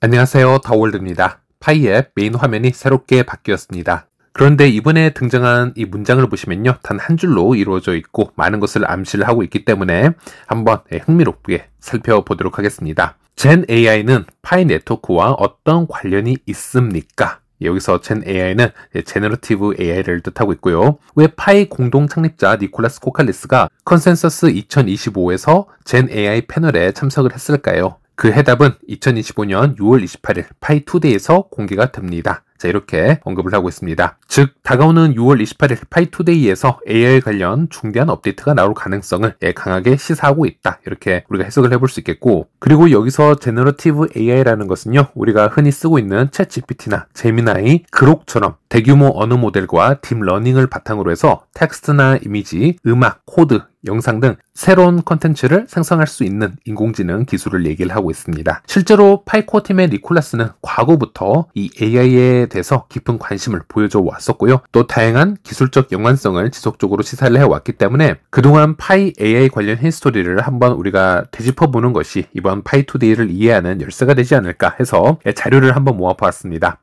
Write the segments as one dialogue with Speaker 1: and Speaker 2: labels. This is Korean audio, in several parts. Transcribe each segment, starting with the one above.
Speaker 1: 안녕하세요, 더월드입니다. 파이의 메인 화면이 새롭게 바뀌었습니다. 그런데 이번에 등장한 이 문장을 보시면요, 단 한 줄로 이루어져 있고 많은 것을 암시를 하고 있기 때문에 한번 흥미롭게 살펴보도록 하겠습니다. 젠 AI는 파이 네트워크와 어떤 관련이 있습니까? 여기서 젠 AI는 제너러티브 AI를 뜻하고 있고요. 왜 파이 공동 창립자 니콜라스 코칼리스가 컨센서스 2025에서 젠 AI 패널에 참석을 했을까요? 그 해답은 2025년 6월 28일 파이 투데이에서 공개가 됩니다. 자, 이렇게 언급을 하고 있습니다. 즉, 다가오는 6월 28일 파이 투데이에서 AI 관련 중대한 업데이트가 나올 가능성을 강하게 시사하고 있다. 이렇게 우리가 해석을 해볼 수 있겠고, 그리고 여기서 제너러티브 AI라는 것은요, 우리가 흔히 쓰고 있는 챗 GPT나 제미나이, 그록처럼 대규모 언어 모델과 딥러닝을 바탕으로 해서 텍스트나 이미지, 음악, 코드, 영상 등 새로운 컨텐츠를 생성할 수 있는 인공지능 기술을 얘기를 하고 있습니다. 실제로 파이코어 팀의 니콜라스는 과거부터 이 AI에 대해서 깊은 관심을 보여줘 왔었고요. 또 다양한 기술적 연관성을 지속적으로 시사를 해왔기 때문에 그동안 파이 AI 관련 히스토리를 한번 우리가 되짚어보는 것이 이번 파이 투데이를 이해하는 열쇠가 되지 않을까 해서 자료를 한번 모아보았습니다.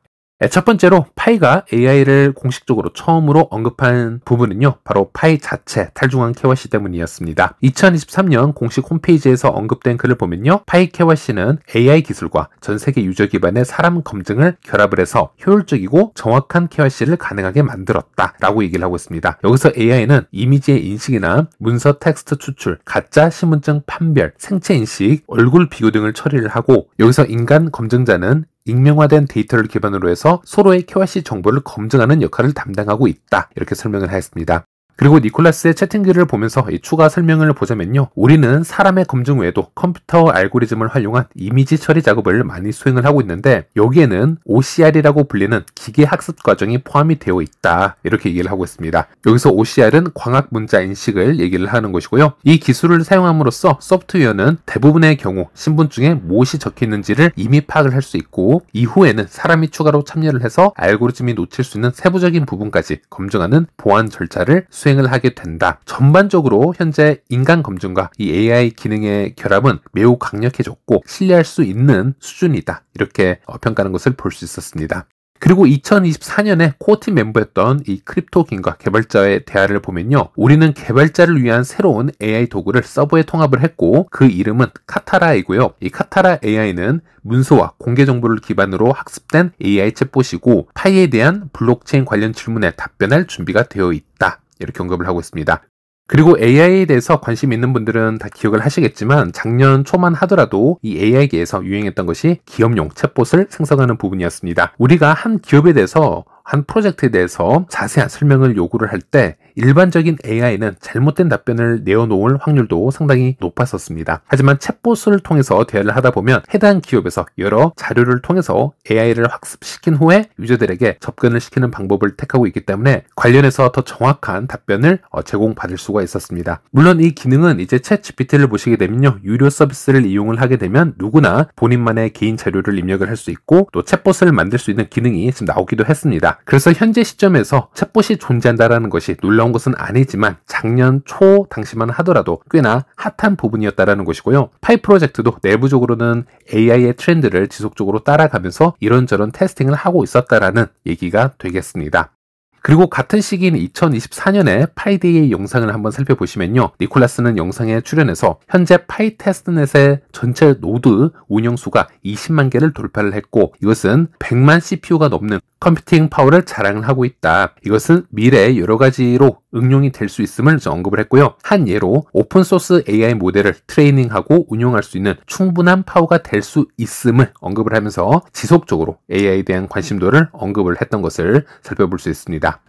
Speaker 1: 첫 번째로 파이가 AI를 공식적으로 처음으로 언급한 부분은요, 바로 파이 자체 탈중앙 KYC 때문이었습니다. 2023년 공식 홈페이지에서 언급된 글을 보면요, 파이 KYC는 AI 기술과 전 세계 유저 기반의 사람 검증을 결합을 해서 효율적이고 정확한 KYC를 가능하게 만들었다 라고 얘기를 하고 있습니다. 여기서 AI는 이미지의 인식이나 문서 텍스트 추출, 가짜 신분증 판별, 생체 인식, 얼굴 비교 등을 처리를 하고, 여기서 인간 검증자는 익명화된 데이터를 기반으로 해서 서로의 KYC 정보를 검증하는 역할을 담당하고 있다. 이렇게 설명을 하였습니다. 그리고 니콜라스의 채팅글을 보면서 이 추가 설명을 보자면요, 우리는 사람의 검증 외에도 컴퓨터 알고리즘을 활용한 이미지 처리 작업을 많이 수행을 하고 있는데 여기에는 OCR이라고 불리는 기계 학습 과정이 포함이 되어 있다. 이렇게 얘기를 하고 있습니다. 여기서 OCR은 광학 문자 인식을 얘기를 하는 것이고요. 이 기술을 사용함으로써 소프트웨어는 대부분의 경우 신분증에 무엇이 적혀 있는지를 이미 파악을 할 수 있고, 이후에는 사람이 추가로 참여를 해서 알고리즘이 놓칠 수 있는 세부적인 부분까지 검증하는 보안 절차를 수행을 하게 된다. 전반적으로 현재 인간 검증과 이 AI 기능의 결합은 매우 강력해졌고 신뢰할 수 있는 수준이다. 이렇게 평가하는 것을 볼 수 있었습니다. 그리고 2024년에 코어팀 멤버였던 이 크립토긴과 개발자의 대화를 보면요, 우리는 개발자를 위한 새로운 AI 도구를 서버에 통합을 했고 그 이름은 카타라이고요. 이 카타라 AI는 문서와 공개 정보를 기반으로 학습된 AI 챗봇이고 파이에 대한 블록체인 관련 질문에 답변할 준비가 되어 있다. 이렇게 언급을 하고 있습니다. 그리고 AI에 대해서 관심 있는 분들은 다 기억을 하시겠지만 작년 초만 하더라도 이 AI계에서 유행했던 것이 기업용 챗봇을 생성하는 부분이었습니다. 우리가 한 기업에 대해서 한 프로젝트에 대해서 자세한 설명을 요구를 할 때 일반적인 AI는 잘못된 답변을 내어놓을 확률도 상당히 높았었습니다. 하지만 챗봇을 통해서 대화를 하다 보면 해당 기업에서 여러 자료를 통해서 AI를 학습시킨 후에 유저들에게 접근을 시키는 방법을 택하고 있기 때문에 관련해서 더 정확한 답변을 제공받을 수가 있었습니다. 물론 이 기능은 이제 챗 GPT를 보시게 되면요, 유료 서비스를 이용을 하게 되면 누구나 본인만의 개인 자료를 입력을 할 수 있고 또 챗봇을 만들 수 있는 기능이 지금 나오기도 했습니다. 그래서 현재 시점에서 챗봇이 존재한다는 것이 놀라운 것은 아니지만 작년 초 당시만 하더라도 꽤나 핫한 부분이었다는 것이고요. 파이 프로젝트도 내부적으로는 AI의 트렌드를 지속적으로 따라가면서 이런저런 테스팅을 하고 있었다라는 얘기가 되겠습니다. 그리고 같은 시기인 2024년에 파이데이의 영상을 한번 살펴보시면요, 니콜라스는 영상에 출연해서 현재 파이 테스트넷의 전체 노드 운영수가 20만 개를 돌파를 했고 이것은 100만 CPU가 넘는 컴퓨팅 파워를 자랑을 하고 있다. 이것은 미래에 여러 가지로 응용이 될 수 있음을 언급을 했고요. 한 예로 오픈소스 AI 모델을 트레이닝하고 운용할 수 있는 충분한 파워가 될 수 있음을 언급을 하면서 지속적으로 AI에 대한 관심도를 언급을 했던 것을 살펴볼 수 있습니다.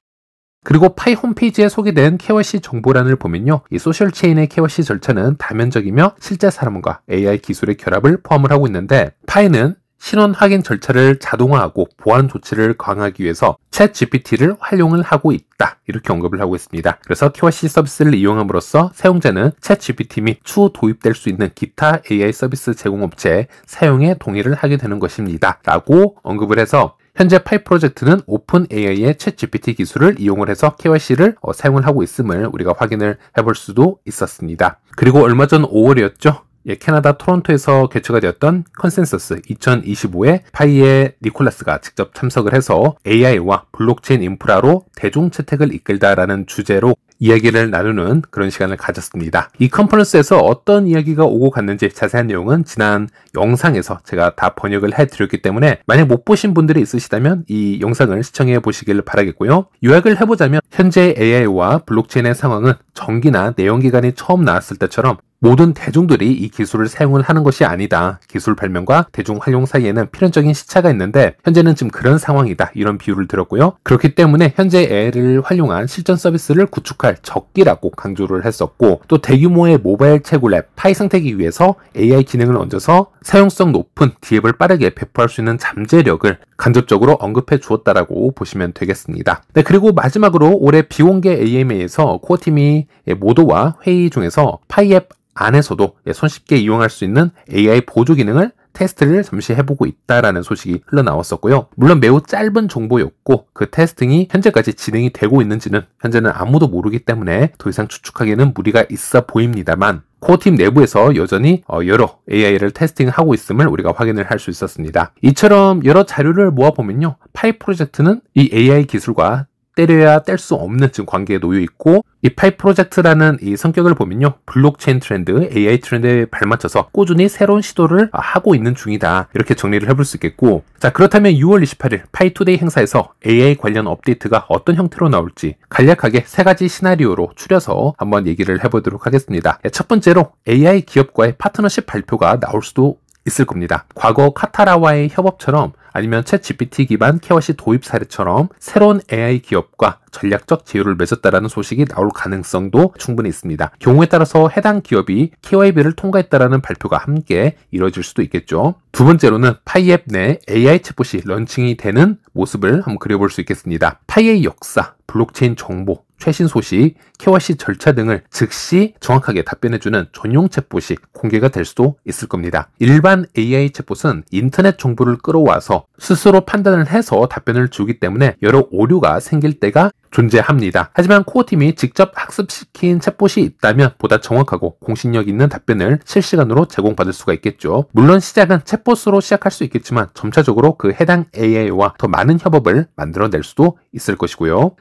Speaker 1: 그리고 파이 홈페이지에 소개된 KYC 정보란을 보면요, 이 소셜체인의 KYC 절차는 다면적이며 실제 사람과 AI 기술의 결합을 포함을 하고 있는데 파이는 신원 확인 절차를 자동화하고 보안 조치를 강화하기 위해서 챗 GPT를 활용을 하고 있다. 이렇게 언급을 하고 있습니다. 그래서 KYC 서비스를 이용함으로써 사용자는 챗 GPT 및 추후 도입될 수 있는 기타 AI 서비스 제공업체의 사용에 동의를 하게 되는 것입니다. 라고 언급을 해서 현재 파이 프로젝트는 오픈 AI의 챗 GPT 기술을 이용을 해서 KYC를 사용을 하고 있음을 우리가 확인을 해볼 수도 있었습니다. 그리고 얼마 전 5월이었죠. 캐나다 토론토에서 개최가 되었던 컨센서스 2025에 파이의 니콜라스가 직접 참석을 해서 AI와 블록체인 인프라로 대중 채택을 이끌다라는 주제로 이야기를 나누는 그런 시간을 가졌습니다. 이 컨퍼런스에서 어떤 이야기가 오고 갔는지 자세한 내용은 지난 영상에서 제가 다 번역을 해드렸기 때문에 만약 못 보신 분들이 있으시다면 이 영상을 시청해 보시길 바라겠고요. 요약을 해보자면 현재 AI와 블록체인의 상황은 전기나 내연기관이 처음 나왔을 때처럼 모든 대중들이 이 기술을 사용을 하는 것이 아니다. 기술 발명과 대중 활용 사이에는 필연적인 시차가 있는데 현재는 지금 그런 상황이다. 이런 비유를 들었고요. 그렇기 때문에 현재 AI를 활용한 실전 서비스를 구축할 적기라고 강조를 했었고 또 대규모의 모바일 채굴 앱 파이 상태기 위해서 AI 기능을 얹어서 사용성 높은 D앱을 빠르게 배포할 수 있는 잠재력을 간접적으로 언급해 주었다라고 보시면 되겠습니다. 네, 그리고 마지막으로 올해 비공개 AMA에서 코어팀이 모두와 회의 중에서 파이 앱 안에서도 손쉽게 이용할 수 있는 AI 보조 기능을 테스트를 잠시 해보고 있다라는 소식이 흘러나왔었고요. 물론 매우 짧은 정보였고 그 테스팅이 현재까지 진행이 되고 있는지는 현재는 아무도 모르기 때문에 더 이상 추측하기에는 무리가 있어 보입니다만 코어팀 내부에서 여전히 여러 AI를 테스팅하고 있음을 우리가 확인을 할 수 있었습니다. 이처럼 여러 자료를 모아보면요. 파이 프로젝트는 이 AI 기술과 때려야 뗄 수 없는 지금 관계에 놓여 있고 이 파이 프로젝트라는 이 성격을 보면요. 블록체인 트렌드, AI 트렌드에 발맞춰서 꾸준히 새로운 시도를 하고 있는 중이다. 이렇게 정리를 해볼 수 있겠고 자 그렇다면 6월 28일 파이투데이 행사에서 AI 관련 업데이트가 어떤 형태로 나올지 간략하게 세 가지 시나리오로 추려서 한번 얘기를 해보도록 하겠습니다. 첫 번째로 AI 기업과의 파트너십 발표가 나올 수도 있을 겁니다. 과거 카타라와의 협업처럼 아니면 챗 GPT 기반 KYC 도입 사례처럼 새로운 AI 기업과 전략적 제휴를 맺었다라는 소식이 나올 가능성도 충분히 있습니다. 경우에 따라서 해당 기업이 KYB를 통과했다라는 발표가 함께 이루어질 수도 있겠죠. 두 번째로는 파이앱 내 AI 챗봇이 런칭이 되는 모습을 한번 그려볼 수 있겠습니다. 파이의 역사, 블록체인 정보, 최신 소식, KYC 절차 등을 즉시 정확하게 답변해주는 전용 챗봇이 공개가 될 수도 있을 겁니다. 일반 AI 챗봇은 인터넷 정보를 끌어와서 스스로 판단을 해서 답변을 주기 때문에 여러 오류가 생길 때가 존재합니다. 하지만 코어팀이 직접 학습시킨 챗봇이 있다면 보다 정확하고 공신력 있는 답변을 실시간으로 제공받을 수가 있겠죠. 물론 시작은 챗봇으로 시작할 수 있겠지만 점차적으로 그 해당 AI와 더 많은 협업을 만들어낼 수도 있을 것이고요.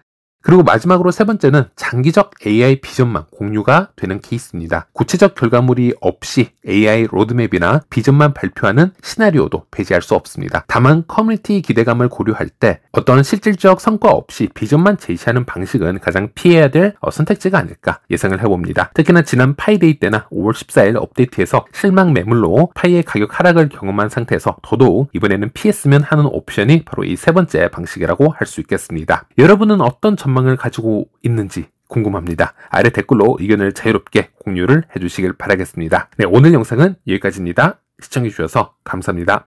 Speaker 1: 그리고 마지막으로 세 번째는 장기적 AI 비전만 공유가 되는 케이스입니다. 구체적 결과물이 없이 AI 로드맵이나 비전만 발표하는 시나리오도 배제할 수 없습니다. 다만 커뮤니티 기대감을 고려할 때 어떤 실질적 성과 없이 비전만 제시하는 방식은 가장 피해야 될 선택지가 아닐까 예상을 해봅니다. 특히나 지난 파이데이 때나 5월 14일 업데이트에서 실망 매물로 파이의 가격 하락을 경험한 상태에서 더더욱 이번에는 피했으면 하는 옵션이 바로 이 세 번째 방식이라고 할 수 있겠습니다. 여러분은 어떤 전망을 가지고 있는지 궁금합니다. 아래 댓글로 의견을 자유롭게 공유를 해주시길 바라겠습니다. 네, 오늘 영상은 여기까지입니다. 시청해주셔서 감사합니다.